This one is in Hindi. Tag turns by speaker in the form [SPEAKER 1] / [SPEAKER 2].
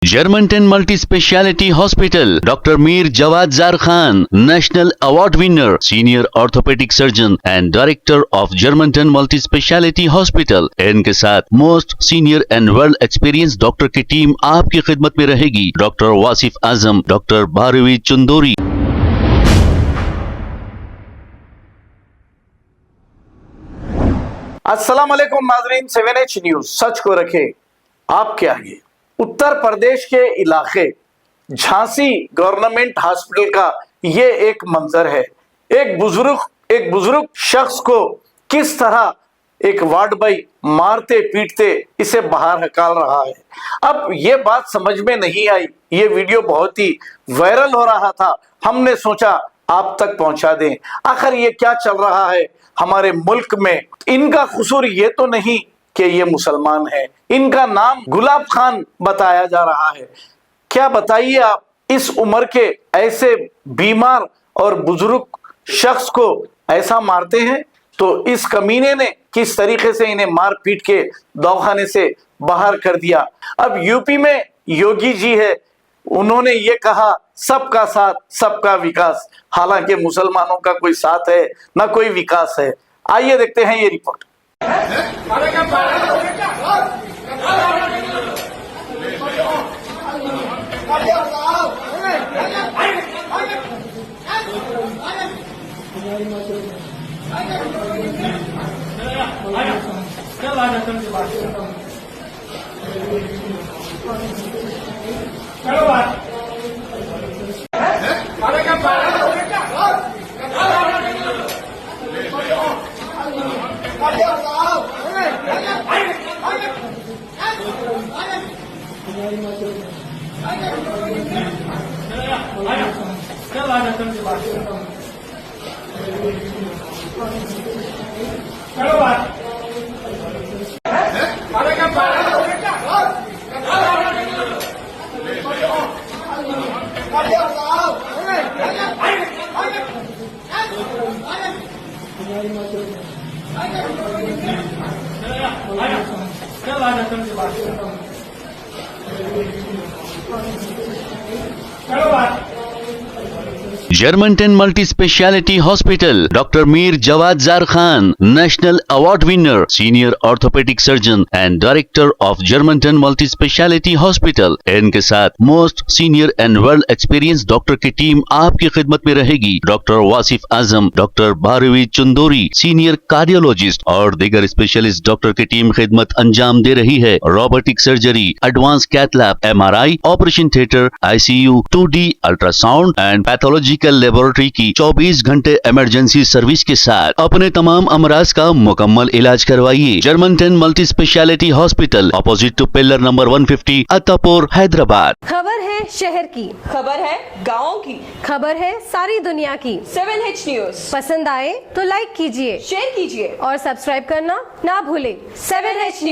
[SPEAKER 1] Germantown Multi-Speciality Hospital, Dr. Mir Jawad Zar Khan, National Award winner, Senior Orthopedic Surgeon and Director of Germantown Multi-Speciality Hospital। इनके साथ most senior and world experience doctor की टीम आपकी खिदमत में रहेगी। Doctor Wasif Azam, doctor Bharvi Chandori.
[SPEAKER 2] अस्सलाम वालेकुम नाज़रीन, 7H न्यूज सच को रखे आपके आगे। उत्तर प्रदेश के इलाके झांसी गवर्नमेंट हॉस्पिटल का ये एक मंजर है। एक बुजुर्ग शख्स को किस तरह एक वार्ड बॉय मारते पीटते इसे बाहर हकाल रहा है। अब ये बात समझ में नहीं आई, ये वीडियो बहुत ही वायरल हो रहा था, हमने सोचा आप तक पहुंचा दें। आखिर ये क्या चल रहा है हमारे मुल्क में। इनका कसूर ये तो नहीं कि ये मुसलमान है, इनका नाम गुलाब खान बताया जा रहा है। क्या बताइए आप, इस उम्र के ऐसे बीमार और बुजुर्ग शख्स को ऐसा मारते हैं, तो इस कमीने ने किस तरीके से इन्हें मार पीट के दवाखाने से बाहर कर दिया। अब यूपी में योगी जी है, उन्होंने ये कहा सबका साथ सबका विकास, हालांकि मुसलमानों का कोई साथ है ना कोई विकास है। आइए देखते हैं ये report.
[SPEAKER 1] Germantown Multi-Speciality Hospital, Dr. Mir Jawad Zar Khan, National Award winner, Senior Orthopedic Surgeon and Director of Germantown Multi-Speciality Hospital। इनके साथ most senior and world experience doctor की टीम आपकी खिदमत में रहेगी। Doctor Wasif Azam, doctor Bharvi Chandori, senior cardiologist और दीगर स्पेशलिस्ट डॉक्टर की टीम खिदमत अंजाम दे रही है। Robotic surgery, advance cath lab, MRI, operation theatre, ICU, 2D ultrasound and pathological laboratory की 24 घंटे इमरजेंसी सर्विस के साथ अपने तमाम अमराज का मुकम्मल इलाज करवाइए। Germanten multi speciality hospital, opposite to pillar number 150, Attapur, Hyderabad.
[SPEAKER 3] खबर है शहर की,
[SPEAKER 4] खबर है गाँव की,
[SPEAKER 3] खबर है सारी दुनिया की।
[SPEAKER 4] 7H न्यूज
[SPEAKER 3] पसंद आए तो लाइक कीजिए,
[SPEAKER 4] शेयर कीजिए
[SPEAKER 3] और सब्सक्राइब करना ना भूले।
[SPEAKER 4] 7H news.